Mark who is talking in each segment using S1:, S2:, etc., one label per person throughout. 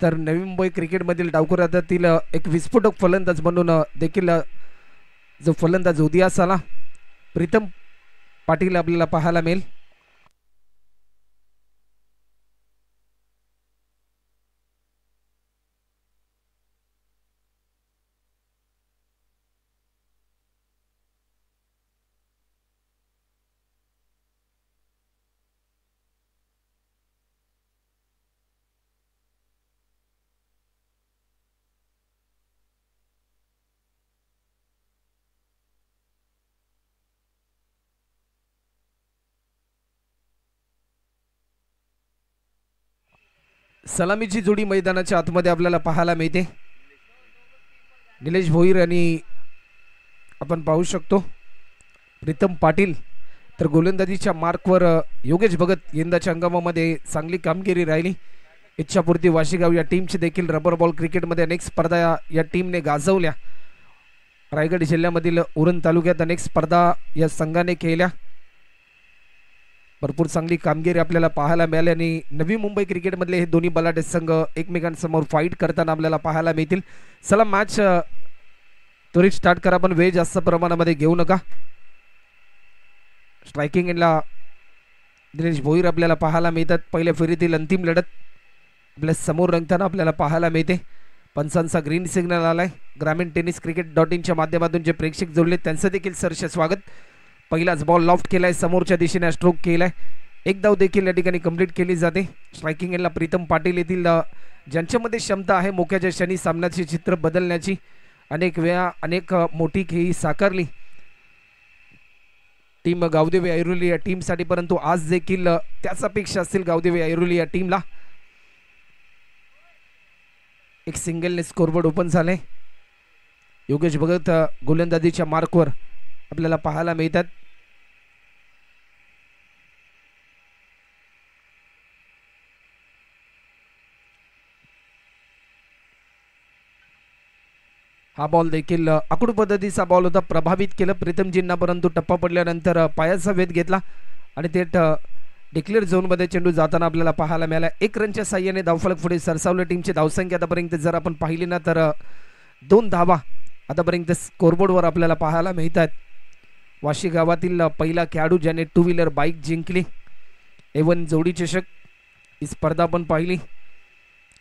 S1: तर नवी मुंबई क्रिकेटमधील डावखुरातील एक विस्फोटक फलंदाज म्हणून देखील जो फलंदाज उदयास आला प्रीतम पाटील आपल्याला पाहायला मिळेल. सलामीची जोडी मैदानाच्या आतमध्ये आपल्याला पाहायला मिळते. निलेश भोईर आणि आपण पाहू शकतो प्रीतम पाटील. तर गोलंदाजीच्या मार्कवर योगेश भगत यंदाच्या हंगामामध्ये चांगली कामगिरी राहिली. इच्छापूर्ती वाशीगाव या टीमची देखील रबर बॉल क्रिकेटमध्ये अनेक स्पर्धा या टीमने गाजवल्या. रायगड जिल्ह्यामधील उरण तालुक्यात अनेक स्पर्धा या संघाने केल्या. भरपूर चांगली कामगिरी आपल्याला पाहायला मिळाली आणि नवी मुंबई क्रिकेटमधले हे दोन्ही बलाढ्य संघ एकमेकांसमोर फाईट करताना आपल्याला पाहायला मिळतील. चला मॅच त्वरित स्टार्ट करा, पण वेळ जास्त प्रमाणामध्ये घेऊ नका. स्ट्रायकिंग एंडला दिनेश भोईर आपल्याला पाहायला मिळतात. पहिल्या फेरीतील अंतिम लढत आपल्या समोर रंगताना आपल्याला पाहायला मिळते. पंचांचा ग्रीन सिग्नल आलाय. ग्रामीण टेनिस क्रिकेट.in माध्यमातून जे प्रेक्षक जोडले त्यांचं देखील सरसे स्वागत. पहिलाच बॉल लॉफ्ट केलाय, समोरच्या दिशेने स्ट्रोक केलाय. एक धाव देखील या ठिकाणी कंप्लीट केली जाते. स्ट्रायकिंग एंडला प्रीतम पाटील येथील ज्यांच्यामध्ये क्षमता आहे मोक्याच्या क्षणी सामन्याचे चित्र बदलण्याची. अनेक वेळा अनेक मोठी खेळी साकारली टीम गावदेवी ऐरोली या टीमसाठी, परंतु आज देखील त्याच अपेक्षा असतील गावदेवी ऐरोली या टीमला. एक सिंगलने स्कोरबोर्ड ओपन झाले. योगेश भगत गोलंदाजीच्या मार्कवर आपल्याला पाहायला मिळतात. हा बॉल देखील आखूड पद्धतीचा बॉल होता, प्रभावित केलं प्रीतमजींना, परंतु टप्पा पडल्यानंतर पायाचा वेध घेतला आणि थेट डिक्लेअर झोनमध्ये चेंडू जाताना आपल्याला पाहायला मिळाला. 1 रनच्या साह्याने धावफलक पुढे सरसावले. टीमची धावसंख्या आतापर्यंत जर आपण पाहिली ना तर 2 धावा आतापर्यंत स्कोरबोर्डवर आपल्याला पाहायला मिळतात. वाशी गावातील पहिला खेळाडू ज्याने 2 व्हीलर बाईक जिंकली. A1 जोडी चषक ही स्पर्धा आपण पाहिली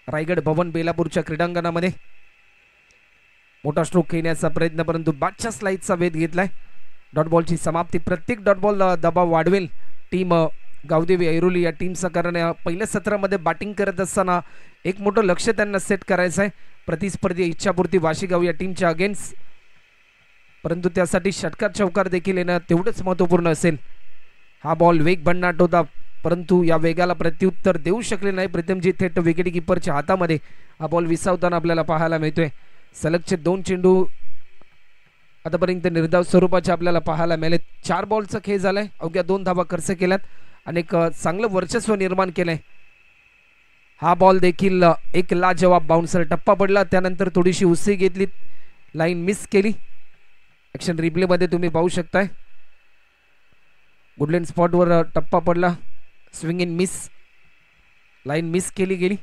S1: रायगड भवन बेलापूरच्या क्रीडांगणामध्ये. मोठा स्ट्रोक खेळण्याचा प्रयत्न, परंतु बादशाह स्लाइडचा वेध घेतलाय. डॉट बॉलची समाप्ती. प्रत्येक डॉट बॉल दबाव वाढवेल टीम गावदेवी ऐरोली या टीमचा, कारण पहिल्या सत्रामध्ये बॅटिंग करत असताना एक मोठं लक्ष त्यांना सेट करायचं आहे प्रतिस्पर्धी इच्छापूर्ती वाशीगाव या टीमच्या अगेन्स्ट, परंतु त्यासाठी षटकार चौकार देखील येणं तेवढंच महत्त्वपूर्ण असेल. हा बॉल वेग भन्नाट होता, परंतु या वेगाला प्रत्युत्तर देऊ शकले नाही प्रीतमजी. थेट विकेट किपरच्या हातामध्ये हा बॉल विसावताना आपल्याला पाहायला मिळतोय. सलगचे 2 चेंडू आतापर्यंत निर्धाव स्वरूपाचे आपल्याला पाहायला मिळाले. 4 बॉलचा खेळ झालाय. अवघ्या 2 धावा खर्च केल्यात आणि एक चांगलं वर्चस्व निर्माण केलंय. हा बॉल देखील एक लाजवाब बाउन्सर. टप्पा पडला, त्यानंतर थोडीशी उसळी घेतली, लाईन मिस केली. ॲक्शन रिप्ले मध्ये तुम्ही पाहू शकताय. गुडलँड स्पॉटवर टप्पा पडला, swing in miss, line miss केली गेली.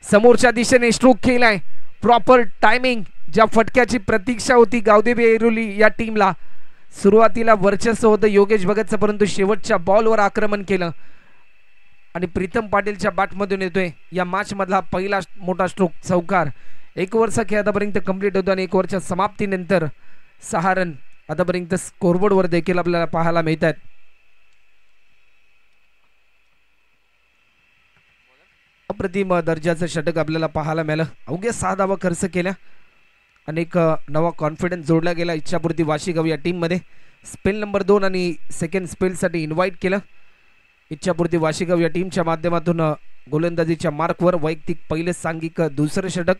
S1: समोरच्या दिशेने स्ट्रोक केलाय. Proper timing. ज्या फटक्याची प्रतीक्षा होती गावदेवी ऐरोली या टीमला. सुरुवातीला वर्चस्व होतं योगेश भगतचं, परंतु शेवटच्या बॉलवर आक्रमण केलं आणि प्रीतम पाटीलच्या बॅटमधून येतोय या मॅच मधला पहिला मोठा स्ट्रोक चौकार. 1 ओव्हरचा खेळ आतापर्यंत कंप्लीट होतो आणि 1 ओव्हरच्या समाप्तीनंतर 6 रन आतापर्यंत स्कोरबोर्डवर देखील आपल्याला पाहायला मिळतात. अप्रतिम दर्जाचं षटक आपल्याला पाहायला मिळालं. अवघ्या 6 धावा खर्च केल्या. अनेक नवा कॉन्फिडन्स जोडला गेला इच्छापूर्ती वाशीगाव या टीममध्ये. स्पेल नंबर 2 आणि सेकंड स्पेलसाठी इन्व्हाइट केलं. इच्छापूर्ती वाशीगाव या टीमच्या माध्यमातून गोलंदाजीच्या मार्कवर वैयक्तिक पहिले सांघिक 2रं षटक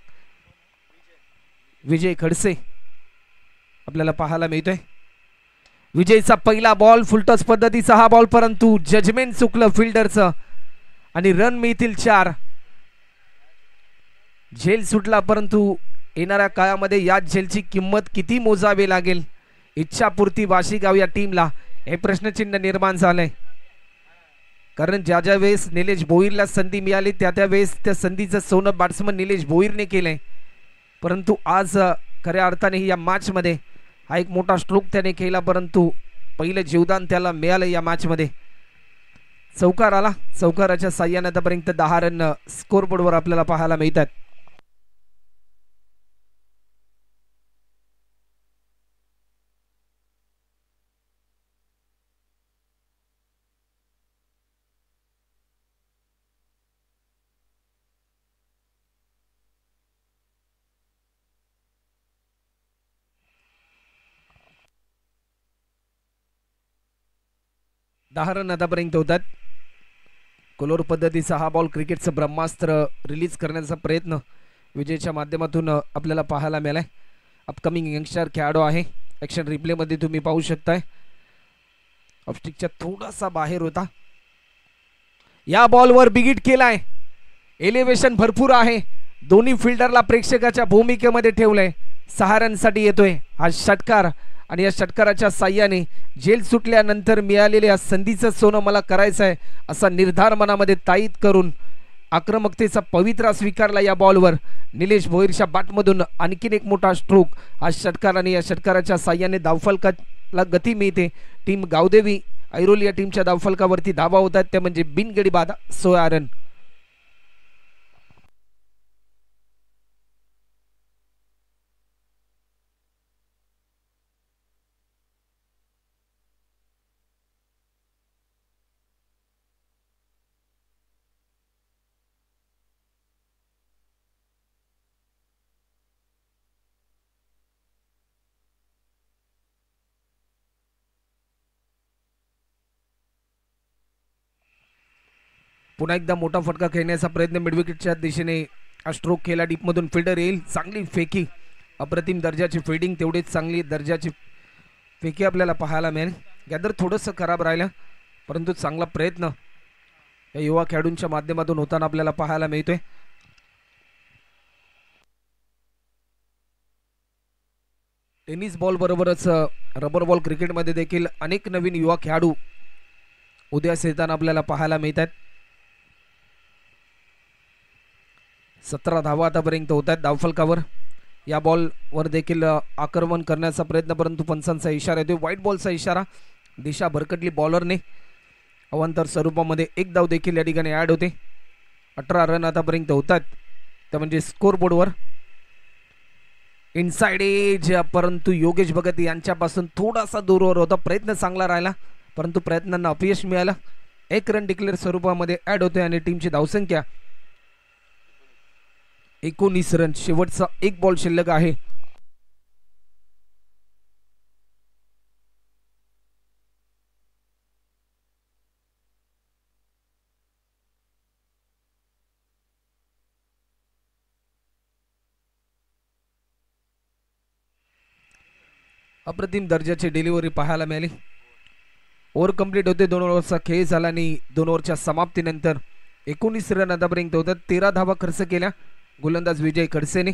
S1: विजय खडसे आपल्याला पाहायला मिळतोय. विजयचा पहिला बॉल फुलटॉस पद्धतीचा हा बॉल, परंतु जजमेंट चुकलं फिल्डरचं आणि रन मिळतील 4. झेल सुटला, परंतु येणाऱ्या काळामध्ये या झेलची किंमत किती मोजावी लागेल इच्छापूर्ती वाशीगाव या टीमला हे प्रश्नचिन्ह निर्माण झालंय. कारण ज्या ज्या वेळेस निलेश भोईरला संधी मिळाली त्या त्या वेळेस त्या संधीचं सोनं बॅट्समन निलेश भोईरने केलंय, परंतु आज खऱ्या अर्थाने या मॅचमध्ये हा एक मोठा स्ट्रोक त्याने केला, परंतु पहिलं जीवदान त्याला मिळालं या मॅचमध्ये. चौकार आला, चौकाराच्या साह्याने आतापर्यंत 10 रन स्कोरबोर्डवर आपल्याला पाहायला मिळतात. दहा रन आतापर्यंत होतात. कोलोर पद्धतीचा हा बॉल क्रिकेटचं ब्रह्मास्त्र रिलीज करण्याचा प्रयत्न विजयच्या माध्यमातून आपल्याला पाहायला मिळालाय. अपकमिंग यंगस्टर खेळाडू आहे. ॲक्शन रिप्लेमध्ये तुम्ही पाहू शकताय. ऑफस्टिकच्या थोडासा बाहेर होता. या बॉलवर बिगिट केलाय. एलिव्हेशन भरपूर आहे. दोन्ही फिल्डरला प्रेक्षकाच्या भूमिकेमध्ये ठेवलंय. 6 रनसाठी येतोय हा षटकार आणि या षटकाराच्या साह्याने जेल सुटल्यानंतर मिळालेल्या संधीचं सोनं मला करायचं आहे असा निर्धार मनामध्ये ताईत करून आक्रमकतेचा पवित्रा स्वीकारला या बॉलवर. निलेश भोईरच्या बॅटमधून आणखीन एक मोठा स्ट्रोक हा षटकार आणि या षटकाराच्या साह्याने धावफलकाला गती मिळते. टीम गावदेवी ऐरोली या टीमच्या धावफलकावरती धावा होतात त्या म्हणजे बिनगडी बाद 16 रन. पुन्हा एकदा मोठा फटका खेळण्याचा प्रयत्न मिडविकेटच्या दिशेने हा स्ट्रोक केला. डीपमधून फिल्डर येईल. चांगली फेकी, अप्रतिम दर्जाची फिल्डिंग, तेवढीच चांगली दर्जाची फेकी आपल्याला पाहायला मिळेल. गॅदर थोडंसं खराब राहिलं, परंतु चांगला प्रयत्न या युवा खेळाडूंच्या माध्यमातून होताना आपल्याला पाहायला मिळतोय. टेनिस बॉल बरोबरच रबर बॉल क्रिकेटमध्ये देखील अनेक नवीन युवा खेळाडू उदयास येताना आपल्याला पाहायला मिळतात. 17 धावा आतापर्यंत होत आहेत धावफलकावर. या बॉलवर देखील आक्रमण करण्याचा प्रयत्न, परंतु पंचांचा इशारा येतो. व्हाईट बॉलचा इशारा. दिशा भरकटली बॉलरने. अवांतर स्वरूपामध्ये एक धाव देखील या ठिकाणी ॲड होते. 18 रन आतापर्यंत होतात त्या म्हणजे स्कोरबोर्डवर. इनसाइड एज, परंतु योगेश भगत यांच्यापासून थोडासा दूरवर होता. प्रयत्न चांगला राहिला, परंतु प्रयत्नांना अपयश मिळालं. 1 रन डिक्लेअर स्वरूपामध्ये ॲड होते आणि टीमची धावसंख्या 19 रन. शेवटचा एक बॉल शिल्लक आहे. अप्रतिम दर्जाची डिलिव्हरी पाहायला मिळाली. ओव्हर कंप्लीट होते. 2 ओव्हरचा खेळ झाला आणि 2 ओव्हरच्या समाप्तीनंतर 19 रन आतापर्यंत होतात. 13 धावा खर्च केल्या गोलंदाज विजय खडसेने.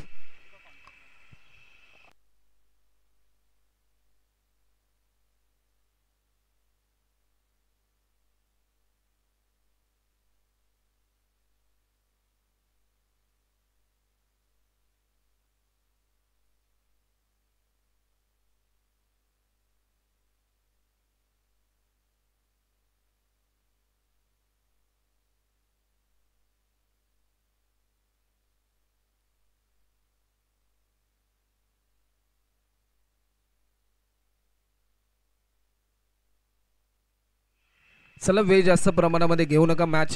S1: चला वेळ जास्त प्रमाणामध्ये घेऊ नका. मॅच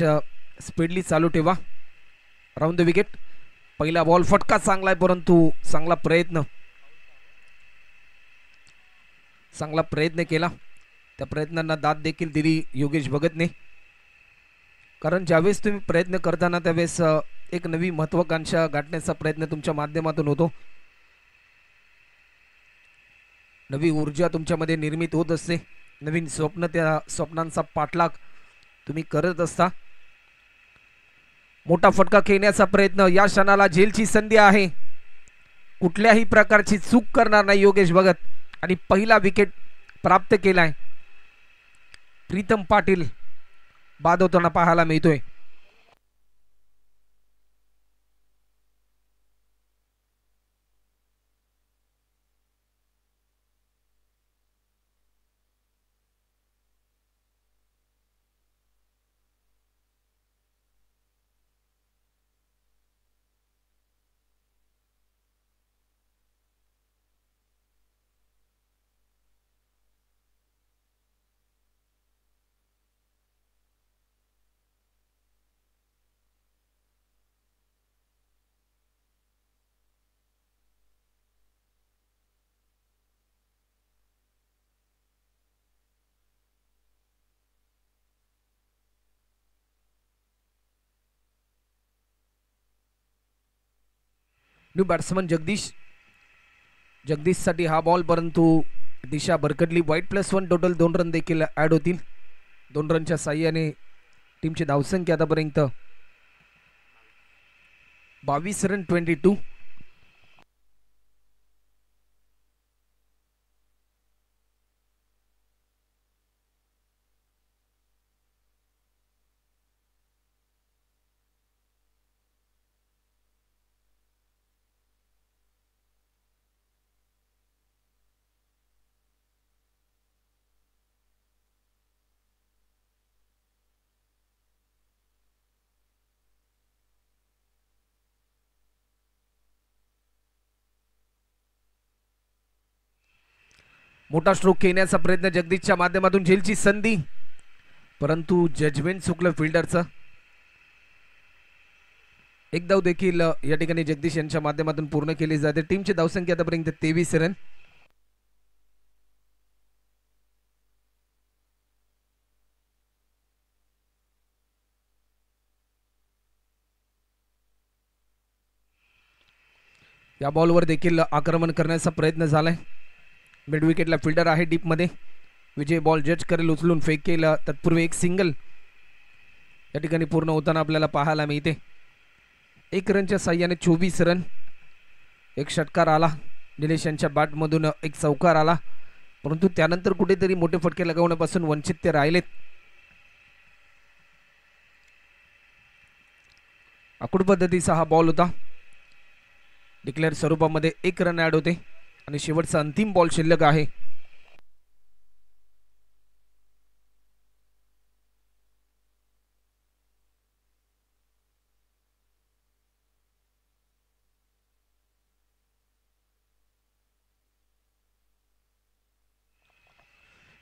S1: स्पीडली चालू ठेवा. Round the wicket. पहिला बॉल फटका चांगला आहे, परंतु चांगला प्रयत्न केला. त्या प्रयत्नांना दाद देखील दिली योगेश भगतने. कारण ज्यावेळेस तुम्ही प्रयत्न करताना त्यावेळेस एक नवी महत्वाकांक्षा गाठण्याचा प्रयत्न तुमच्या माध्यमातून होतो. नवी ऊर्जा तुमच्यामध्ये निर्मित होत असते. नवीन स्वप्न, त्या स्वप्नांचा पाठलाग तुम्ही करत असता. मोठा फटका खेळण्याचा प्रयत्न. या क्षणाला झेलची संधी आहे. कुठल्याही प्रकारची चूक करणार नाही योगेश भगत आणि पहिला विकेट प्राप्त केलाय. प्रीतम पाटील बाद होताना पाहायला मिळतोय. न्यू बॅट्समन जगदीशसाठी हा बॉल, परंतु दिशा भरकटली. वाईट +1 टोटल 2 रन देखील ऍड होतील. 2 रनच्या साह्याने टीमची धावसंख्या आतापर्यंत 22 रन 22. मोठा स्ट्रोक घेण्याचा प्रयत्न जगदीशच्या माध्यमातून, झेलची संधी, परंतु जजमेंट चुकलं फिल्डरचं. एक धाव देखील या ठिकाणी जगदीश यांच्या माध्यमातून पूर्ण केली जाते. टीमची धावसंख्या आतापर्यंत 23 रन. या बॉलवर देखील आक्रमण करण्याचा प्रयत्न झालाय. मिड विकेटला फिल्डर आहे डीपमध्ये. विजय बॉल जज करेल, उचलून फेक केला. तत्पूर्वी एक सिंगल या ठिकाणी पूर्ण होताना आपल्याला पाहायला मिळते. 1 रनच्या साह्याने 24 रन. एक षटकार आला, निलेश यांच्या बॅटमधून एक चौकार आला, परंतु त्यानंतर कुठेतरी मोठे फटके लगवण्यापासून वंचित ते राहिलेत. आखूड पद्धतीचा हा बॉल होता. डिक्लेअर स्वरूपामध्ये 1 रन ऍड होते आणि शेवटचा अंतिम बॉल शिल्लक आहे.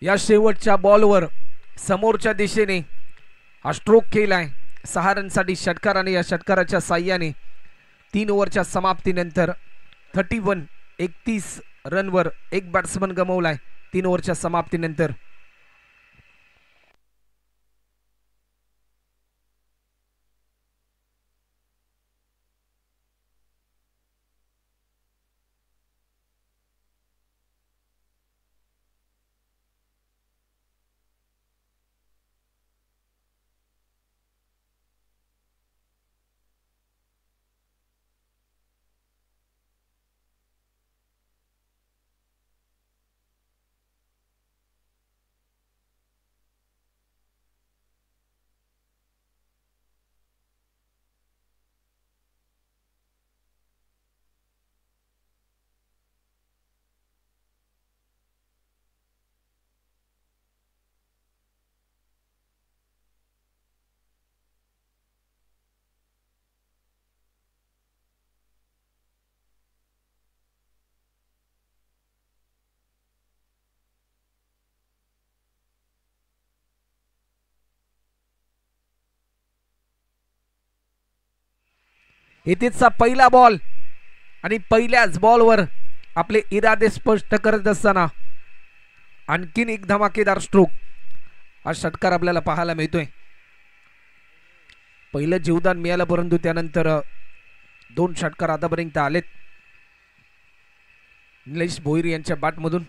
S1: या शेवटच्या बॉलवर समोरच्या दिशेने हा स्ट्रोक केलाय 6 रनसाठी षटकार, आणि या षटकाराच्या साह्याने 3 ओव्हरच्या समाप्तीनंतर 31 रनवर एक बॅट्समन गमावलाय 3 ओव्हरच्या समाप्तीनंतर. इथेचा पहिला बॉल आणि पहिल्याच बॉलवर आपले इरादे स्पष्ट करत असताना आणखीन एक धमाकेदार स्ट्रोक हा षटकार आपल्याला पाहायला मिळतोय. पहिलं जीवदान मिळालं, परंतु त्यानंतर 2 षटकार आतापर्यंत आलेत निलेश भोईर यांच्या बॅटमधून.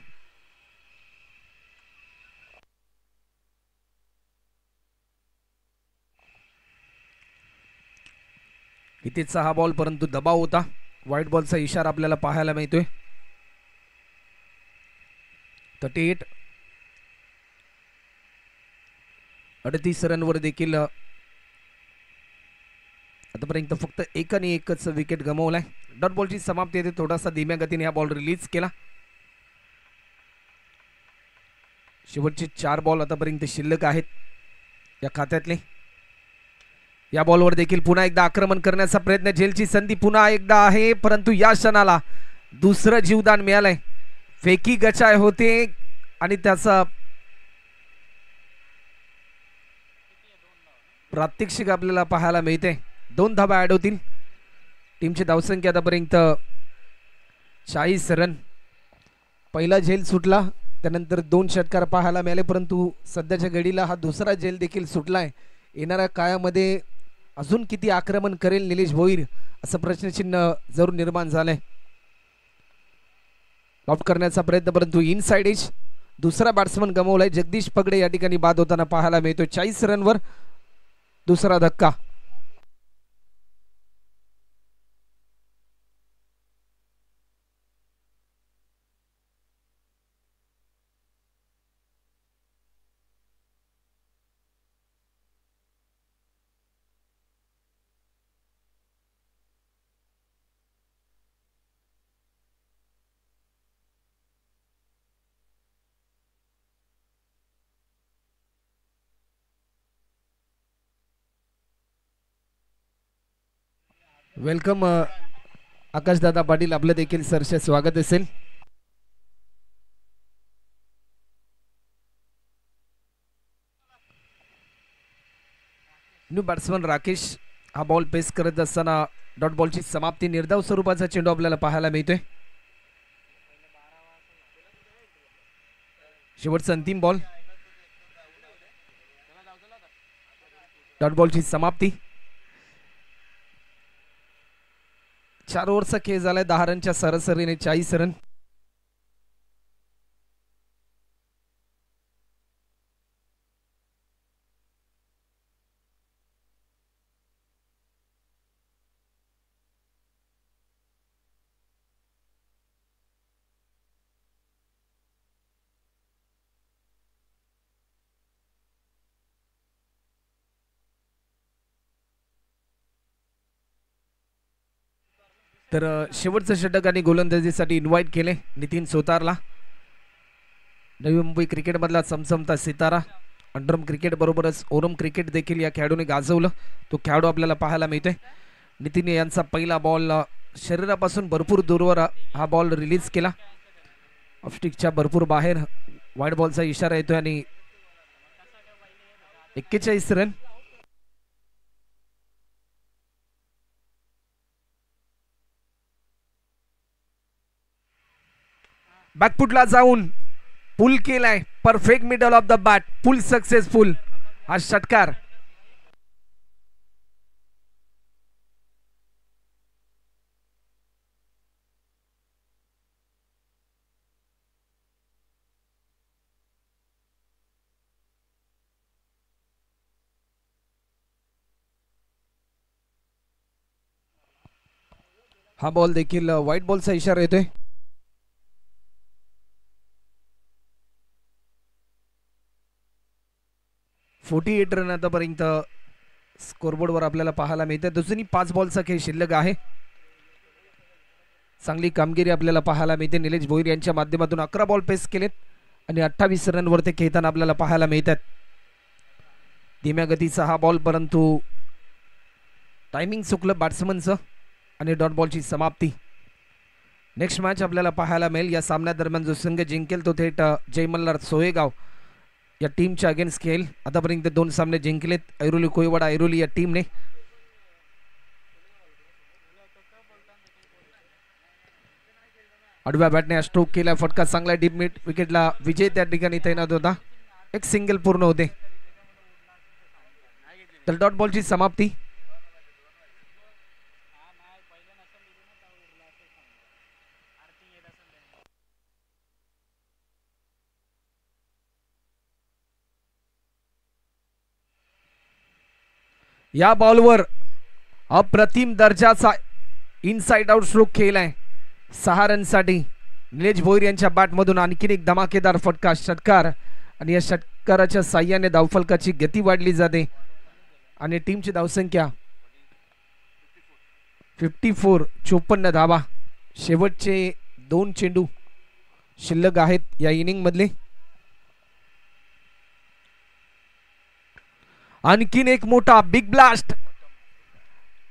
S1: इथेचा हा बॉल, परंतु दबाव होता. व्हाईट बॉलचा इशारा आपल्याला पाहायला मिळतोय. 38. 38 रनवर देखील आतापर्यंत फक्त एकच विकेट गमावलाय. डॉट बॉलची समाप्ती येते. थोडासा धीम्या गतीने हा बॉल रिलीज केला. शेवटचे 4 बॉल आतापर्यंत शिल्लक आहेत या खात्यातले. या बॉलवर देखील पुन्हा एकदा आक्रमण करण्याचा प्रयत्न. झेलची संधी पुन्हा एकदा आहे, परंतु या क्षणाला दुसरं जीवदान मिळालंय. फेकी गचाय होते आणि त्याचा प्रात्यक्षिक आपल्याला पाहायला मिळते. 2 धाबा ऍड होतील. टीमची धावसंख्या आतापर्यंत 40 रन. पहिला झेल सुटला, त्यानंतर 2 षटकार पाहायला मिळाले, परंतु सध्याच्या घडीला हा दुसरा झेल देखील सुटलाय. येणाऱ्या काळामध्ये अजून किती आक्रमण करेल निलेश भोईर असं प्रश्नचिन्ह जरूर निर्माण झालंय. आउट करण्याचा प्रयत्न, परंतु इनसाइड एज. दुसरा बॅट्समन गमावलाय. जगदीश पगडे या ठिकाणी बाद होताना पाहायला मिळतो. 40 रनवर दुसरा धक्का. वेलकम आकाशदादा पाटील, आपलं देखील सरसे स्वागत असेल. न्यू बॅट्समन राकेश हा बॉल पेस करत असताना डॉट बॉलची समाप्ती. निर्धाव स्वरूपाचा चेंडू आपल्याला पाहायला मिळतोय. शेवटचा अंतिम बॉल. डॉट बॉलची समाप्ती. 4 ओव्हरचा खेळ झालाय. 10 रनच्या सरासरीने 40 रन. तर शेवटचं षटक आणि गोलंदाजीसाठी इन्व्हाइट केले नितीन सोतारला. नवी मुंबई क्रिकेटमधला चमचमता सितारा. अंडरम क्रिकेट बरोबरच ओरम क्रिकेट देखील या खेळाडूने गाजवलं. तो खेळाडू आपल्याला पाहायला मिळतोय. नितीन यांचा पहिला बॉल शरीरापासून भरपूर दूरवर हा बॉल रिलीज केला. ऑफस्टिकच्या भरपूर बाहेर वाईड बॉलचा इशारा येतोय आणि 41 रन. बॅकफुटला जाऊन पुल केलाय. Perfect middle of the bat. Pull successful. हा षटकार. हा बॉल देखील व्हाईट बॉलचा इशारा येतोय. $48 रन आतापर्यंत स्कोरबोर्डवर आपल्याला पाहायला मिळते. दुसरी 5 बॉलचा खेळ शिल्लक आहे. चांगली कामगिरी आपल्याला पाहायला मिळते. निलेश भोईर यांच्या माध्यमातून 11 बॉल पेस केलेत आणि 28 रनवर ते खेळताना आपल्याला पाहायला मिळतात. धीम्या गतीचा हा बॉल, परंतु टायमिंग चुकलं बॅट्समनचं आणि डॉट बॉलची समाप्ती. नेक्स्ट मॅच आपल्याला पाहायला मिळेल. या सामन्यादरम्यान जो संघ जिंकेल तो थेट जय मल्हार सोहेगाव या टीमच्या अगेन्स्ट खेळेल. आतापर्यंत 2 सामने जिंकलेत ऐरोली कोयवाडा ऐरोली या टीमने. आडव्या बॅटने स्ट्रोक केला. फटका चांगला डीप मिड विकेटला. विजय त्या ठिकाणी तैनात होता. एक सिंगल पूर्ण होते. तर डॉट बॉलची समाप्ती. या बॉलवर अप्रतिम दर्जाचा इनसाइड आउट स्ट्रोक केलाय 6 रनसाठी. निलेश भोईर यांच्या बॅटमधून आणखीन एक धमाकेदार फटका षटकार आणि या षटकाराच्या साह्याने धावफलकाची गती वाढली जाते आणि टीमची धावसंख्या 54 54 धावा. शेवटचे 2 चेंडू शिल्लक आहेत या इनिंग मधले. आणखीन एक मोठा बिग ब्लास्ट,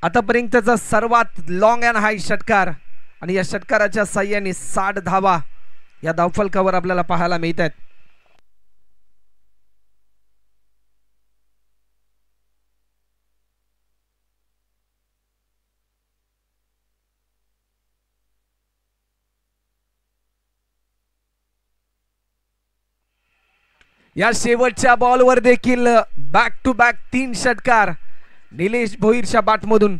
S1: आतापर्यंतचा सर्वात लॉंग अँड हाय षटकार आणि या षटकाराच्या साह्याने 60 धावा या धावफलकावर आपल्याला पाहायला मिळत आहेत. या शेवटच्या बॉलवर देखील बॅक टू बॅक 3 षटकार निलेश भोईरच्या बॅटमधून.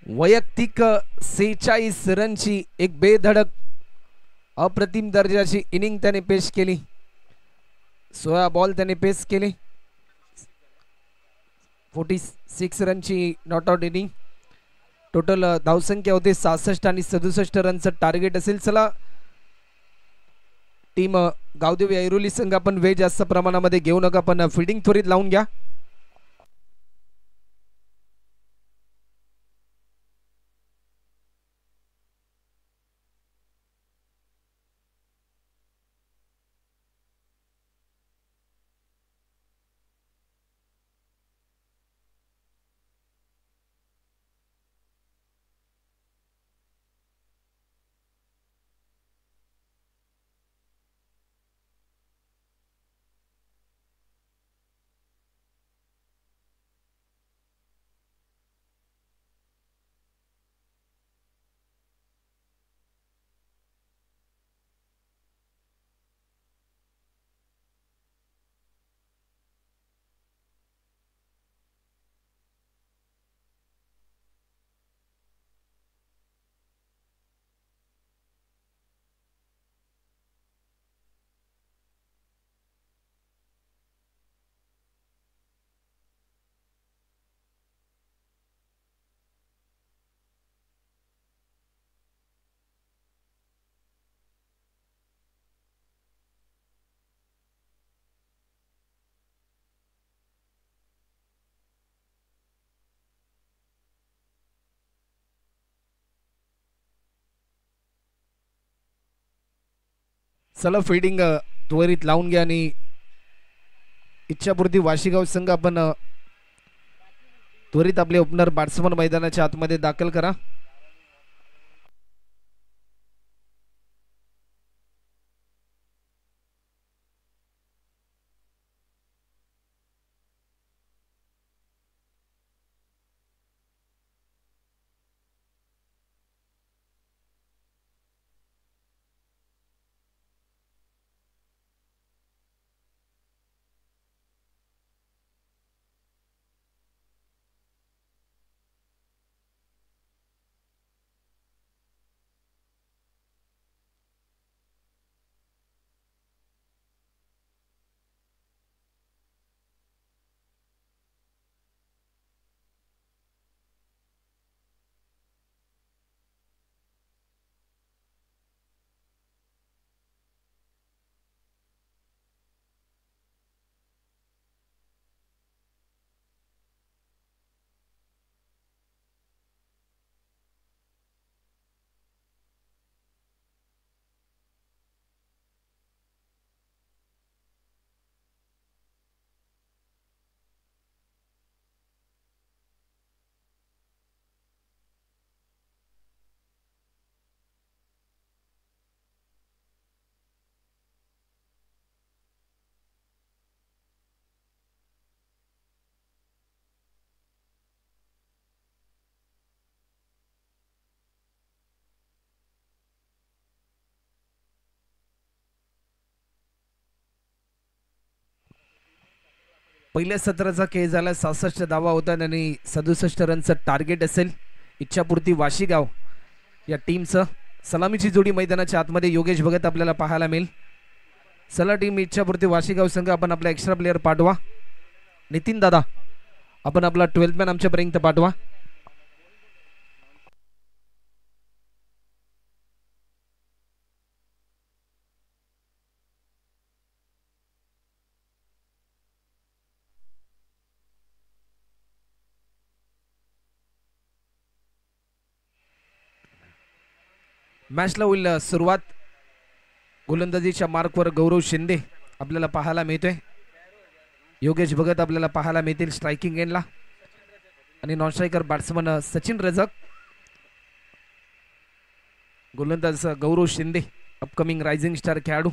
S1: वैयक्तिक 46 रनची एक बेधडक अप्रतिम दर्जाची इनिंग त्याने पेश केली. 16 बॉल त्याने पेश केले. 46 रनची नॉट आउट इनिंग. टोटल धावसंख्या होते 66 आणि 67 रनचं टार्गेट असेल. चला टीम गावदेवी ऐरोली संघ आपण वेळ जास्त प्रमाणामध्ये घेऊ नका, पण फिल्डिंग त्वरित लावून घ्या. चला फिल्डिंग त्वरित लावून घ्या आणि इच्छापूर्ती वाशीगाव संघ आपण त्वरित आपले ओपनर बॅट्समन मैदानाच्या आतमध्ये दाखल करा. पहिल्या सत्राचा खेळ झाला. 66 धावा होतात आणि 67 रनचं टार्गेट असेल इच्छापूर्ती वाशीगाव या टीमचं. सलामीची जोडी मैदानाच्या आतमध्ये योगेश भगत आपल्याला पाहायला मिळेल. चला टीम इच्छापूर्ती वाशीगाव संघ आपण आपला एक्स्ट्रा प्लेयर पाठवा. नितीन दादा आपण आपला 12th मॅन आमच्यापर्यंत पाठवा. मॅचला होईल सुरुवात. गोलंदाजीच्या मार्कवर गौरव शिंदे आपल्याला पाहायला मिळतोय. योगेश भगत आपल्याला पाहायला मिळतील स्ट्रायकिंग एंडला आणि non striker batsman Sachin Rajak. गोलंदाज गौरव शिंदे अपकमिंग रायझिंग स्टार खेळाडू.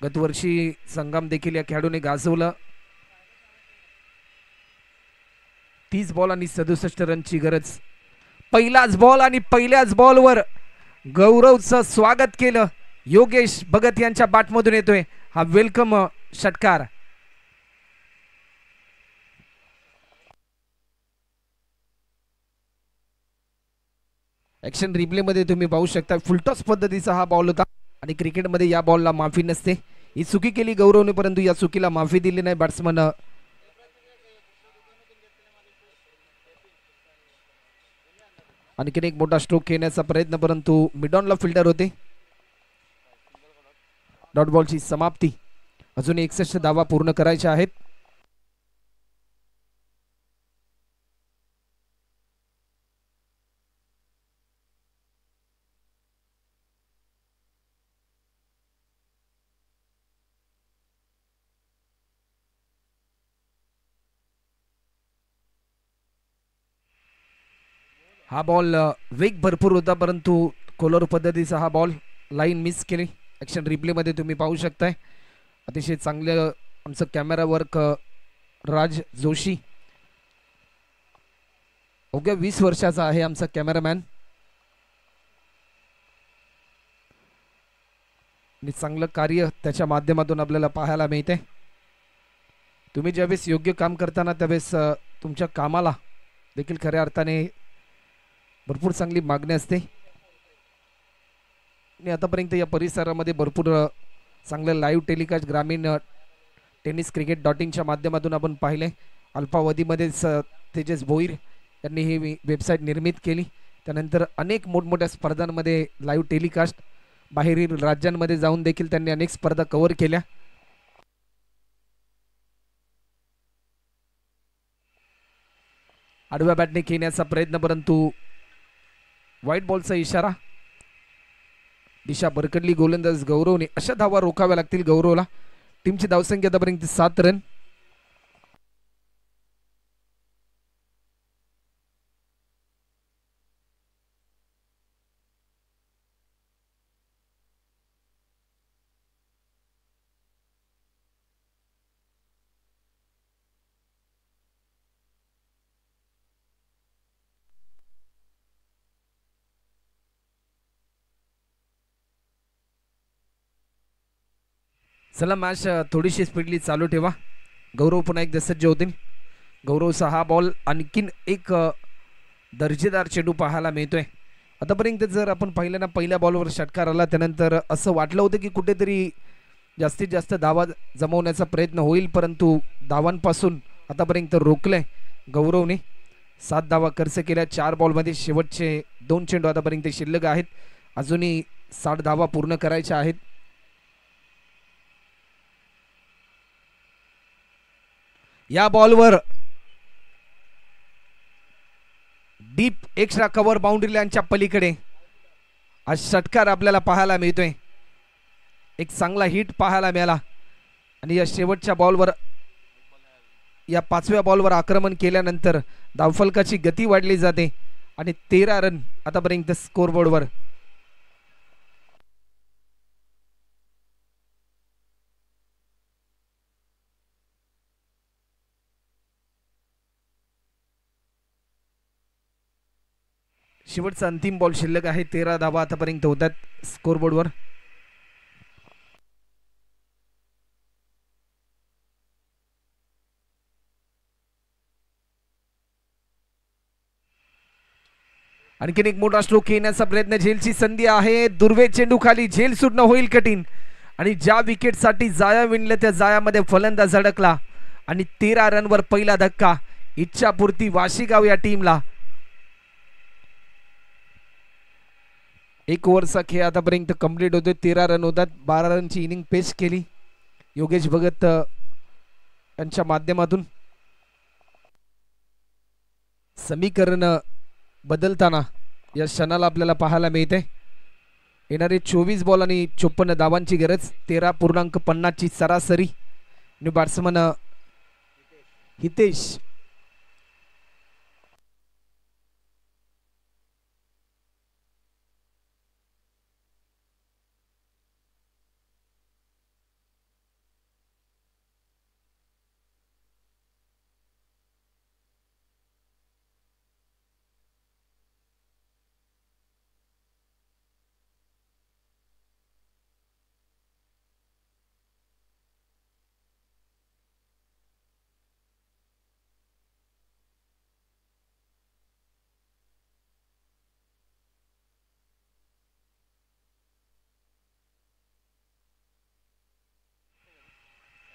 S1: गतवर्षी संगम देखील या खेळाडूने गाजवलं. 30 बॉल आणि 67 रनची गरज. पहिलाच बॉल आणि पहिल्याच बॉलवर गौरवचं स्वागत केलं. योगेश भगत यांच्या बॅटमधून येतोय हा वेलकम षटकार. ऍक्शन रिप्ले मध्ये तुम्ही पाहू शकता फुलटॉस पद्धतीचा हा बॉल होता आणि क्रिकेटमध्ये या बॉलला माफी नसते. ही चुकी केली गौरवने, परंतु या चुकीला माफी दिली नाही बॅट्समन. आणखीन एक मोठा स्ट्रोक घेण्याचा प्रयत्न, परंतु मिडॉनला फिल्डर होते. डॉट बॉलची समाप्ती. अजून 61 धावा पूर्ण करायच्या आहेत. हा बॉल वेग भरपूर होता, परंतु कोलर पद्धतीचा हा बॉल लाईन मिस केली. ॲक्शन रिप्लेमध्ये तुम्ही पाहू शकताय. अतिशय चांगलं आमचं कॅमेरा वर्क राज जोशी. अवघ्या 20 वर्षाचा आहे आमचा कॅमेरामॅन आणि चांगलं कार्य त्याच्या माध्यमातून आपल्याला पाहायला मिळते. तुम्ही ज्यावेळेस योग्य काम करताना त्यावेळेस तुमच्या कामाला देखील खऱ्या अर्थाने भरपूर चांगली मागणी असते. आणि आतापर्यंत या परिसरामध्ये भरपूर चांगलं लाईव्ह टेलिकास्ट ग्रामीण टेनिस क्रिकेट .inच्या माध्यमातून आपण पाहिले. अल्पावधीमध्येच तेजस भोईर यांनी ही वेबसाईट निर्मित केली. त्यानंतर अनेक मोठमोठ्या स्पर्धांमध्ये लाईव्ह टेलिकास्ट, बाहेरील राज्यांमध्ये जाऊन देखील त्यांनी अनेक स्पर्धा कव्हर केल्या. आडव्या बॅटने खेळण्याचा प्रयत्न, परंतु व्हाईट बॉलचा इशारा. दिशा भरकडली गोलंदाज गौरवने. अशा धावा रोखाव्या लागतील गौरवला. टीमची धावसंख्या आतापर्यंत 7 रन. चला मॅच थोडीशी स्पीडली चालू ठेवा. गौरव पुन्हा एकदा सज्ज होतील. गौरवचा हा बॉल आणखीन एक दर्जेदार चेंडू पाहायला मिळतोय. आतापर्यंत जर आपण पाहिलं ना, पहिल्या बॉलवर षटकार आला त्यानंतर असं वाटलं होतं की कुठेतरी जास्तीत जास्त धावा जमवण्याचा प्रयत्न होईल, परंतु धावांपासून आतापर्यंत रोखलंय गौरवने. 7 धावा खर्च केल्या 4 बॉलमध्ये. शेवटचे 2 चेंडू आतापर्यंत शिल्लक आहेत. अजूनही 60 धावा पूर्ण करायच्या आहेत. या बॉलवर डीप एक्स्ट्रा कव्हर बाउंड्री लाईनच्या पलीकडे आज षटकार आपल्याला पाहायला मिळतोय. एक चांगला हिट पाहायला मिळाला आणि या शेवटच्या बॉलवर, या 5व्या बॉलवर आक्रमण केल्यानंतर धावफलकाची गती वाढली जाते आणि 13 रन आतापर्यंत स्कोरबोर्डवर. शेवटचा अंतिम बॉल शिल्लक आहे. 13 धावा आतापर्यंत होतात स्कोरबोर्डवर. आणखीन एक मोठा स्ट्रोक येण्याचा प्रयत्न. झेलची संधी आहे. दुर्वेद चेंडू खाली. झेल सुटणं होईल कठीण आणि ज्या विकेटसाठी जाया विणलं त्या जायामध्ये फलंदाज अडकला आणि 13 रनवर पहिला धक्का. इच्छापूर्ती वाशीगाव या टीमला. 1 ओव्हरचा खेळ आतापर्यंत कंप्लीट होतोय. 13 रन होतात. 12 रनची इनिंग पेश केली योगेश भगत यांच्या माध्यमातून. समीकरण बदलताना या क्षणाला आपल्याला पाहायला मिळते. येणारे 24 बॉल आणि 54 धावांची गरज, 13.50 ची सरासरी. न्यू बॅट्समन हितेश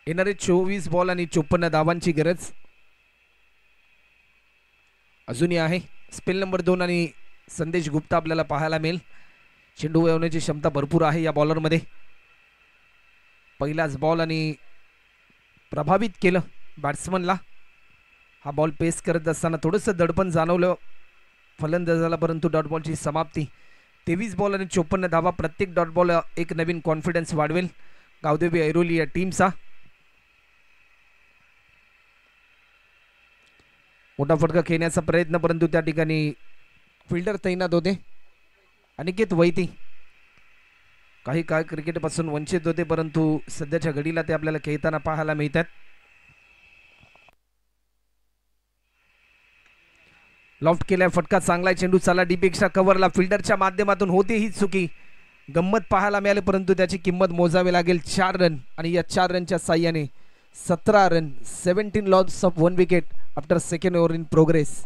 S1: येणारे 24 बॉल आणि 54 धावांची गरज अजूनही आहे. स्पेल नंबर 2 आणि संदेश गुप्ता आपल्याला पाहायला मिळेल. चेंडू वळवण्याची क्षमता भरपूर आहे या बॉलरमध्ये. पहिलाच बॉल आणि प्रभावित केलं बॅट्समनला. हा बॉल पेस करत असताना थोडंसं दडपण जाणवलं फलंदाजाला, परंतु डॉट बॉलची समाप्ती. 23 बॉल आणि 54 धावा. प्रत्येक डॉट बॉल एक नवीन कॉन्फिडन्स वाढवेल गावदेवी ऐरोली या टीमचा. मोठा फटका खेळण्याचा प्रयत्न, परंतु त्या ठिकाणी फिल्डर तैनात होते. अनिकेत वैती काही काळ क्रिकेटपासून वंचित होते, परंतु सध्याच्या घडीला ते आपल्याला खेळताना पाहायला मिळतात. लॉफ्ट केलाय फटका, चांगला चेंडू चाला डीपेक्षा कव्हरला. फिल्डरच्या माध्यमातून होते ही चुकी, गंमत पाहायला मिळाली, परंतु त्याची किंमत मोजावी लागेल. 4 रन आणि या 4 रनच्या साह्याने 17 run, 17 loss of 1 wicket after second over in progress.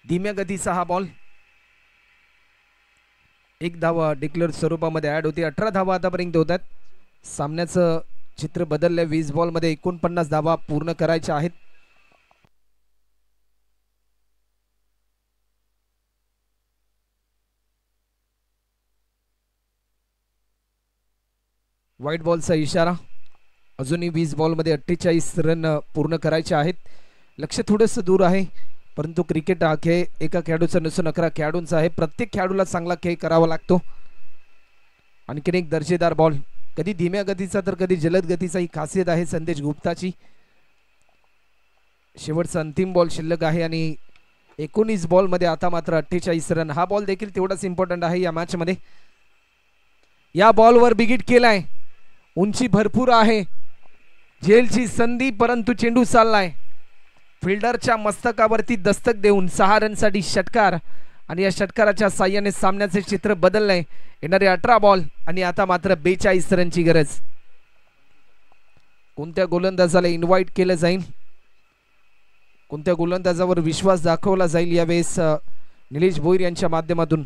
S1: धीम्या गतीचा हा बॉल. 1 धावा डिक्लेअर स्वरूपामध्ये ऍड होती. 18 धावा आतापर्यंत होतात. सामन्याचं चित्र बदललंय. 20 बॉलमध्ये 49 धावा पूर्ण करायच्या आहेत. व्हाईट बॉलचा इशारा. अजूनही 20 बॉलमध्ये 48 रन पूर्ण करायचे आहेत. लक्ष थोडंसं दूर आहे, परंतु क्रिकेट हा खेळ एका खेळाडूचा नसून 11 खेळाडूंचा आहे. प्रत्येक खेळाडूला चांगला खेळ करावा लागतो. आणखीन एक दर्जेदार बॉल, कधी धीम्या गतीचा तर कधी जलद गतीचा, ही खासियत आहे संदेश गुप्ताची. शेवटचा अंतिम बॉल शिल्लक आहे आणि 19 बॉलमध्ये आता मात्र 48 रन. हा बॉल देखील तेवढाच इम्पॉर्टंट आहे या मॅच मध्ये. या बॉलवर बिगिट केलाय, उंची भरपूर आहे, झेलची संधी, परंतु चेंडू चाललाय. फिल्डरच्या मस्तकावरती दस्तक देऊन 6 रनसाठी षटकार आणि या षटकाराच्या साह्याने सामन्याचे चित्र बदललंय. येणारे 18 बॉल आणि आता मात्र 42 रनची गरज. कोणत्या गोलंदाजाला इन्व्हाइट केलं जाईल, कोणत्या गोलंदाजावर विश्वास दाखवला जाईल यावेळेस निलेश भोईर यांच्या माध्यमातून.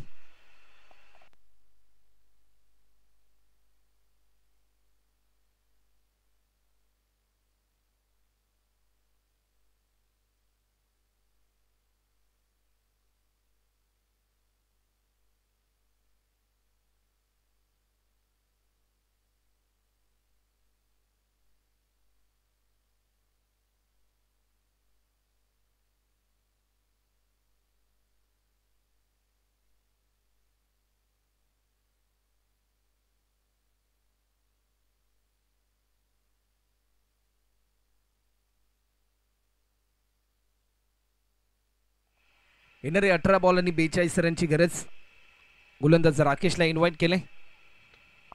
S1: येणारे 18 बॉल आणि 42 रनची गरज. गोलंदाज राकेशला इन्व्हाइट केले.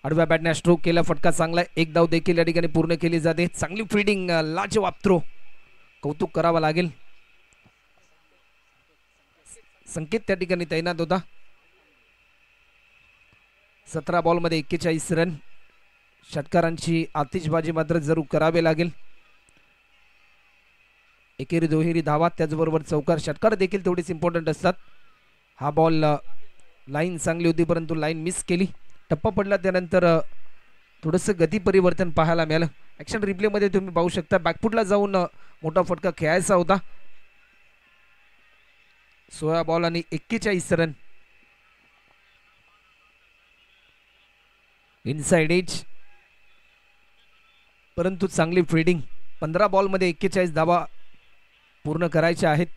S1: आडव्या बॅटने स्ट्रोक केला, फटका चांगला. 1 धाव देखील या ठिकाणी पूर्ण केली जाते. चांगली फिल्डिंग, लाजवाब थ्रो, कौतुक करावा लागेल. संकेत त्या ठिकाणी तैनात होता. 17 बॉलमध्ये 41 रन. षटकारांची आतिषबाजी मात्र जरूर करावे लागेल. एकेरी दुहेरी धावा, त्याचबरोबर चौकार, षटकार देखील तेवढेच इम्पॉर्टंट असतात. हा बॉल लाईन चांगली होती, परंतु लाईन मिस केली. टप्पा पडला त्यानंतर थोडंसं गती परिवर्तन पाहायला मिळालं. ॲक्शन रिप्लेमध्ये तुम्ही पाहू शकता बॅकफुटला जाऊन मोठा फटका खेळायचा होता. 16 बॉल आणि 41 रन. इनसाइड एज, परंतु चांगली फिल्डिंग. 15 बॉलमध्ये 41 धावा पूर्ण करायच्या आहेत.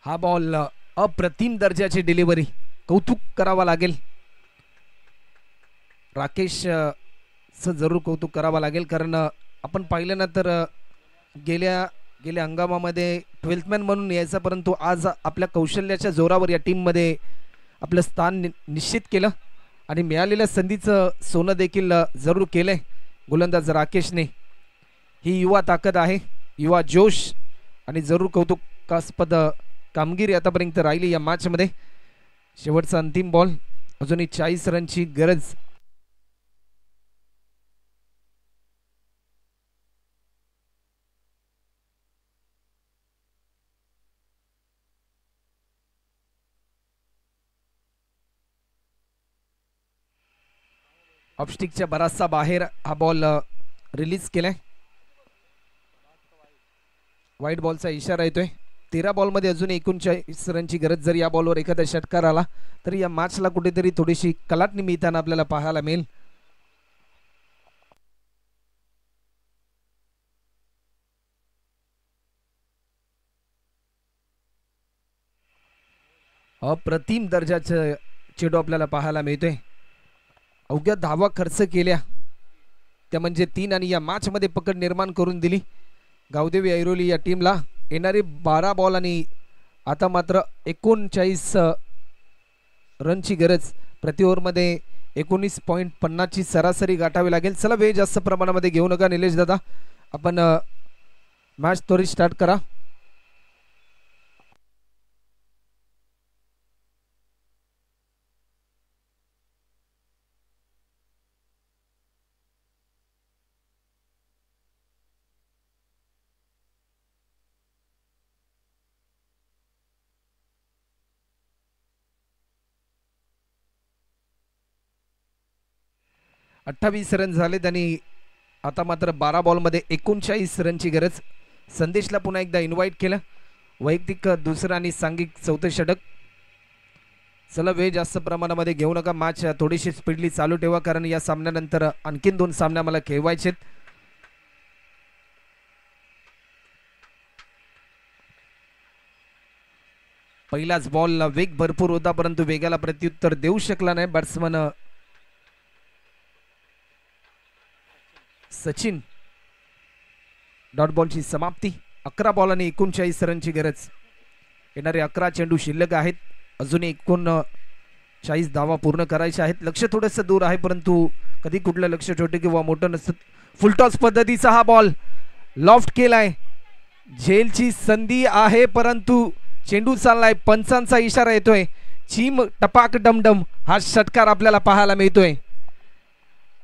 S1: हा बॉल अप्रतिम दर्जाची डिलिव्हरी, कौतुक करावा लागेल. राकेश जरूर कौतुक करावा लागेल, कारण आपण पाहिलं ना तर गेल्या हंगामामध्ये 12th मॅन म्हणून यायचा, परंतु आज आपल्या कौशल्याच्या जोरावर या टीममध्ये आपलं स्थान निश्चित केलं आणि मिळालेल्या संधीचं सोनं देखील जरूर केलंय गोलंदाज राकेशने. ही युवा ताकद आहे, युवा जोश आणि जरूर कौतुकास्पद कामगिरी आतापर्यंत राहिली या मॅचमध्ये. शेवटचा अंतिम बॉल, अजूनही 40 रनची गरज. ऑफस्टिकच्या बराचसा बाहेर हा बॉल रिलीज केलाय. वाईट बॉलचा इशारा येतोय. 13 बॉलमध्ये अजून 39 रनची गरज. जर या बॉलवर एखादा षटकार आला तर या मॅचला कुठेतरी थोडीशी कलाटणी मिळताना आपल्याला पाहायला मिळेल. अप्रतिम दर्जाचं चेंडू आपल्याला पाहायला मिळतोय. अवघ्या धावा खर्च केल्या त्या म्हणजे 3 आणि या मॅचमध्ये पकड निर्माण करून दिली गावदेवी ऐरोली या टीमला. येणारे 12 बॉल आणि आता मात्र 39 रनची गरज. प्रति ओव्हरमध्ये 19.50ची सरासरी गाठावी लागेल. चला वेळ जास्त प्रमाणामध्ये घेऊ नका निलेश दादा, आपण मॅच त्वरित स्टार्ट करा. अठ्ठावीस रन झालेत आणि आता मात्र 12 बॉलमध्ये 39 रनची गरज. संदेशला पुन्हा एकदा इन्व्हाइट केलं. वैयक्तिक दुसरं आणि सांघिक चौथं षटक. चला वेळ जास्त प्रमाणामध्ये घेऊ नका, मॅच थोडीशी स्पीडली चालू ठेवा, कारण या सामन्यानंतर आणखीन 2 सामने मला खेळवायचेत. पहिलाच बॉल वेग भरपूर होता, परंतु वेगाला प्रत्युत्तर देऊ शकला नाही बॅट्समन सचिन. डॉट बॉलची समाप्ती. 11 बॉल आणि 39 रनची गरज. येणारे 11 चेंडू शिल्लक आहेत. अजून 39 धावा पूर्ण करायच्या आहेत. लक्ष थोडंसं दूर आहे, परंतु कधी कुठलं लक्ष छोटे किंवा मोठं नसतं. फुलटॉस पद्धतीचा हा बॉल लॉफ्ट केलाय. झेलची संधी आहे, परंतु चेंडू चाललाय. पंचांचा इशारा येतोय. चीम टपाक डमडम हा षटकार आपल्याला पाहायला मिळतोय.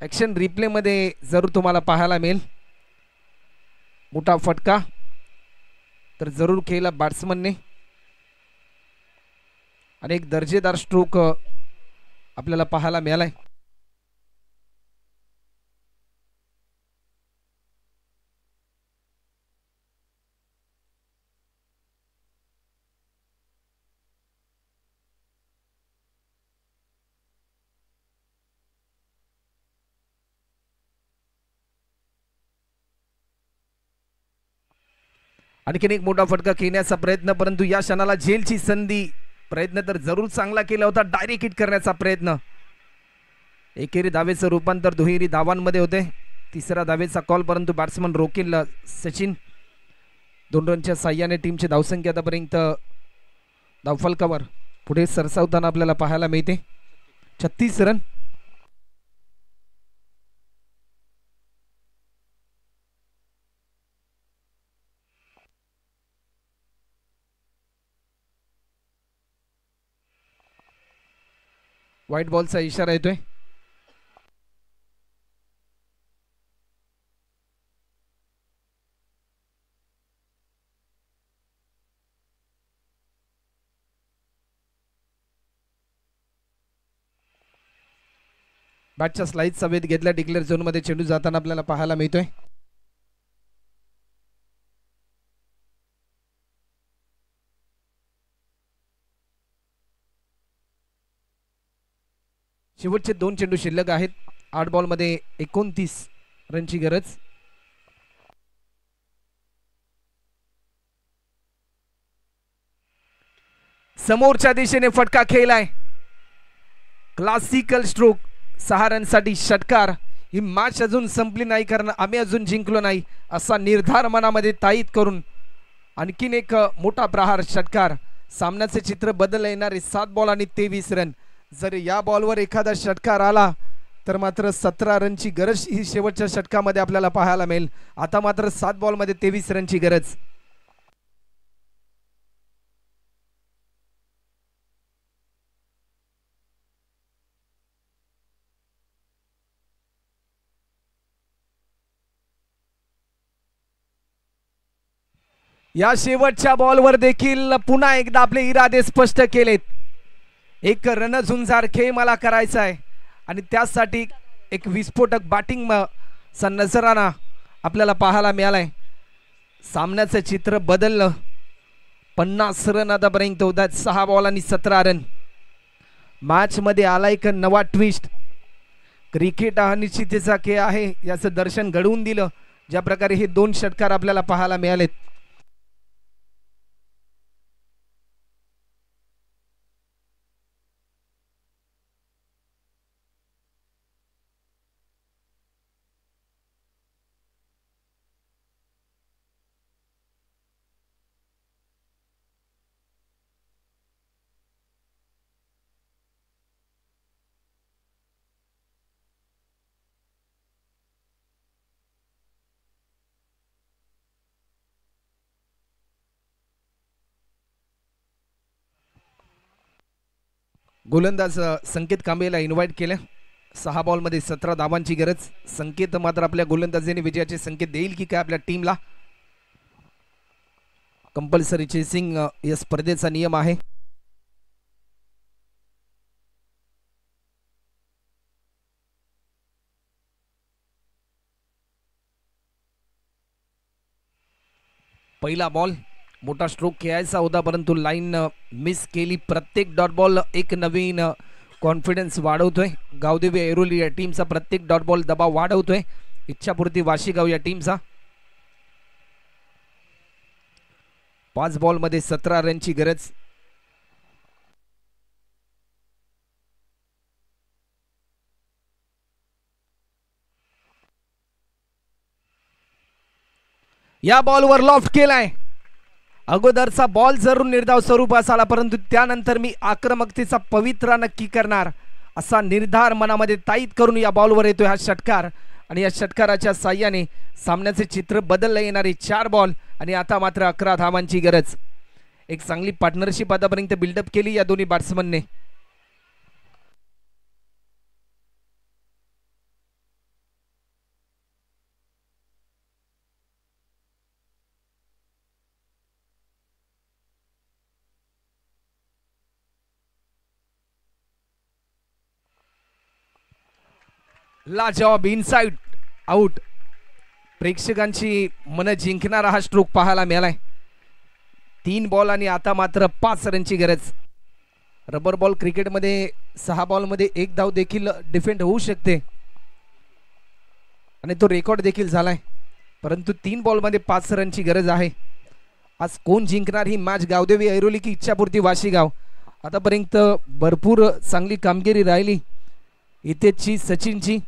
S1: ॲक्शन रिप्लेमध्ये जरूर तुम्हाला पाहायला मिळेल. मोठा फटका तर जरूर केला बॅट्समनने. अनेक दर्जेदार स्ट्रोक आपल्याला पाहायला मिळालाय. आणखीन एक मोठा फटका खेळण्याचा प्रयत्न, परंतु या क्षणाला झेलची संधी. प्रयत्न तर जरूर चांगला केला होता, डायरेक्ट हिट करण्याचा प्रयत्न. एकेरी धावेचं रूपांतर दुहेरी धावांमध्ये होते. तिसरा धावेचा कॉल, परंतु बॅट्समन रोकेल सचिन. 2 रनच्या साह्याने टीमची धावसंख्या आतापर्यंत धावफलकावर पुढे सरसावताना आपल्याला पाहायला मिळते. 36 रन. व्हाईट बॉलचा इशारा येतोय. बॅटच्या स्लाइसचा वेध घेतला. डिक्लेअर झोनमध्ये चेंडू जाताना आपल्याला पाहायला मिळतोय. शेवटचे 2 चेंडू शिल्लक आहेत. 8 बॉलमध्ये 29 रनची गरज. समोरच्या दिशेने फटका खेळलाय. Classical stroke. 6 रनसाठी षटकार. ही मॅच अजून संपली नाही कारण आम्ही अजून जिंकलो नाही असा निर्धार मनामध्ये ताईत करून आणखीन एक मोठा प्रहार षटकार. सामन्याचे चित्र बदलले. येणारे 7 बॉल आणि 23 रन. जर या बॉलवर एखादा षटकार आला तर मात्र 17 रनची गरज ही शेवटच्या षटकामध्ये आपल्याला पाहायला मिळेल. आता मात्र 7 बॉलमध्ये 23 रनची गरज. या शेवटच्या बॉलवर देखील पुन्हा एकदा आपले इरादे स्पष्ट केलेत. एक रणझुंजार खेळ मला करायचा आहे आणि त्यासाठी एक विस्फोटक बॅटिंग चा नजराना आपल्याला पाहायला मिळालाय. सामन्याचं चित्र बदललं. 50 रन आतापर्यंत होतात. 6 बॉल आणि 17 रन. मॅच मध्ये आला एक नवा ट्विस्ट. क्रिकेट हा अनिश्चिततेचा खेळ आहे याचं दर्शन घडवून दिलं ज्या प्रकारे हे 2 षटकार आपल्याला पाहायला मिळालेत. गोलंदाज संकेत कांबेला इन्व्हाइट केलं. 6 बॉलमध्ये 17 धावांची गरज. संकेत मात्र आपल्या गोलंदाजीने विजयाचे संकेत देईल की काय आपल्या टीमला. कंपल्सरी चेसिंग या स्पर्धेचा नियम आहे. पहिला बॉल. मोठा स्ट्रोक खेळायचा होता परंतु लाईन मिस केली. प्रत्येक डॉट बॉल एक नवीन कॉन्फिडन्स वाढवतोय. गावदेवी ऐरोली या टीमचा प्रत्येक डॉट बॉल दबाव वाढवतोय. इच्छापूर्ती वाशीगाव या टीमचा. 5 बॉलमध्ये 17 रनची गरज. या बॉलवर लॉफ्ट केलाय. अगोदरचा बॉल जरूर निर्धाव स्वरूपाचा आला परंतु त्यानंतर मी आक्रमकतेचा पवित्रा नक्की करणार असा निर्धार मनामध्ये ताईत करून या बॉलवर येतोय हा षटकार. आणि या षटकाराच्या साह्याने सामन्याचे चित्र बदलले. येणारे 4 बॉल आणि आता मात्र 11 धावांची गरज. एक चांगली पार्टनरशिप आतापर्यंत बिल्डअप केली या दोन्ही बॅट्समनने. लाजवाब इनसाइड आउट. प्रेक्षकांची मन जिंकणारा हा स्ट्रोक पाहायला मिळालाय. 3 बॉल आणि आता मात्र 5 रनची गरज. रबर बॉल क्रिकेटमध्ये 6 बॉलमध्ये 1 धाव देखील डिफेंड होऊ शकते आणि तो रेकॉर्ड देखील झालाय परंतु 3 बॉलमध्ये 5 रनची गरज आहे. आज कोण जिंकणार ही मॅच? गावदेवी ऐरोली की इच्छापूर्ती वाशीगाव? आतापर्यंत भरपूर चांगली कामगिरी राहिली इथेची सचिनची.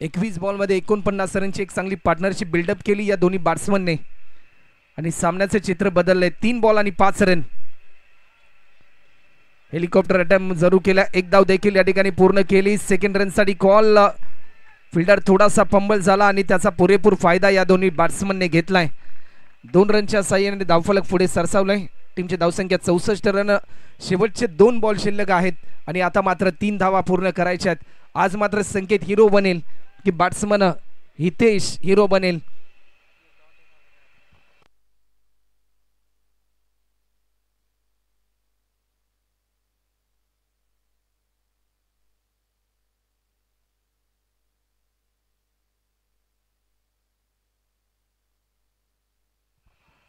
S1: 21 बॉलमध्ये 49 रनची एक चांगली पार्टनरशिप बिल्डअप केली या दोन्ही बॅट्समनने आणि सामन्याचे चित्र बदलले. 3 बॉल आणि 5 रन. हेलिकॉप्टर अटॅम्प्ट जरूर केला. 1 धाव देखील या ठिकाणी पूर्ण केली. सेकंड रनसाठी कॉल. फिल्डर थोडासा फंबल झाला आणि त्याचा पुरेपूर फायदा या दोन्ही बॅट्समनने घेतलाय. 2 रनच्या साह्याने धावफलक पुढे सरसावलाय. टीमची धावसंख्या 64 रन. शेवटचे 2 बॉल शिल्लक आहेत आणि आता मात्र 3 धावा पूर्ण करायच्या आहेत. आज मात्र संकेत हिरो बनेल की बॅट्समन हितेश हिरो बनेल?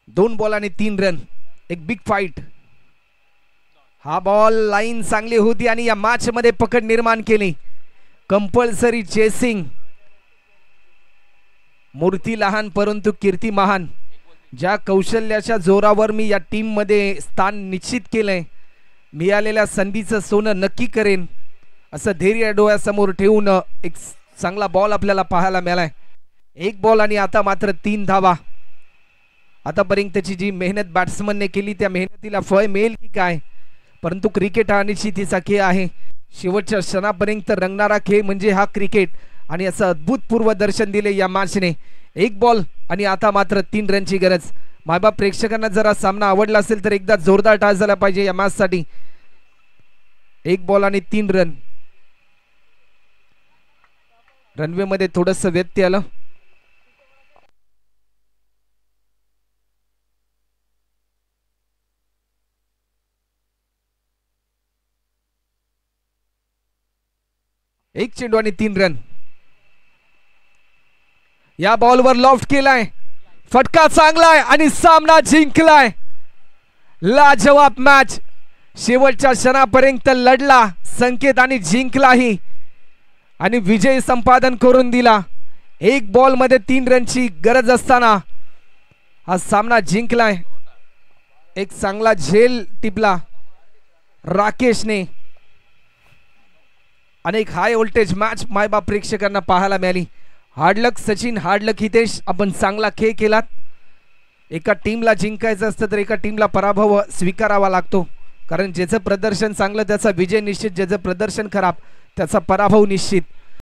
S1: 2 बॉल आणि 3 रन, एक बिग फाईट. हा बॉल लाईन चांगली होती आणि या मॅच मध्ये पकड निर्माण केली. Compulsory chasing. मूर्ती लहान परंतु कीर्ती महान. ज्या कौशल्याच्या जोरावर मी या टीम मध्ये स्थान निश्चित केलंय, मिळालेल्या संधीचं सोनं नक्की करेन असं धैर्य डोळ्यासमोर ठेवून एक चांगला बॉल आपल्याला पाहायला मिळालाय. 1 बॉल आणि आता मात्र 3 धावा. आतापर्यंत त्याची जी मेहनत बॅट्समनने केली त्या मेहनतीला फळ मिळेल की काय, परंतु क्रिकेट हा अनिश्चितीचा खेळ आहे. शेवटच्या क्षणापर्यंत रंगणारा खेळ म्हणजे हा क्रिकेट आणि असं अद्भुतपूर्व दर्शन दिले या मॅचने. 1 बॉल आणि आता मात्र 3 रनची गरज. मायबाप प्रेक्षकांना जरा सामना आवडला असेल तर एकदा जोरदार टाच झाला पाहिजे या मॅच साठी. 1 बॉल आणि 3 रन. रनवे मध्ये थोडस व्यत्यय आलं. एक चेंडू आणि 3 रन. या बॉलवर लॉफ्ट केलाय, फटका चांगलाय आणि सामना जिंकलाय. लाजवाब मॅच. शेवटच्या क्षणापर्यंत लढला संकेत आणि जिंकलाही आणि विजय संपादन करून दिला. 1 बॉल मध्ये 3 रनची गरज असताना हा सामना जिंकलाय. एक चांगला झेल टिपला राकेशने. अनेक हाय व्होल्टेज मॅच मायबाप प्रेक्षकांना पाहायला मिळाली. हार्डलक सचिन, हार्डलक हितेश, आपण चांगला खेळ केलात. एका टीमला जिंकायचं असतं तर एका टीमला पराभव स्वीकारावा लागतो, कारण ज्याचं प्रदर्शन चांगलं त्याचा विजय निश्चित, ज्याचं प्रदर्शन खराब त्याचा पराभव निश्चित.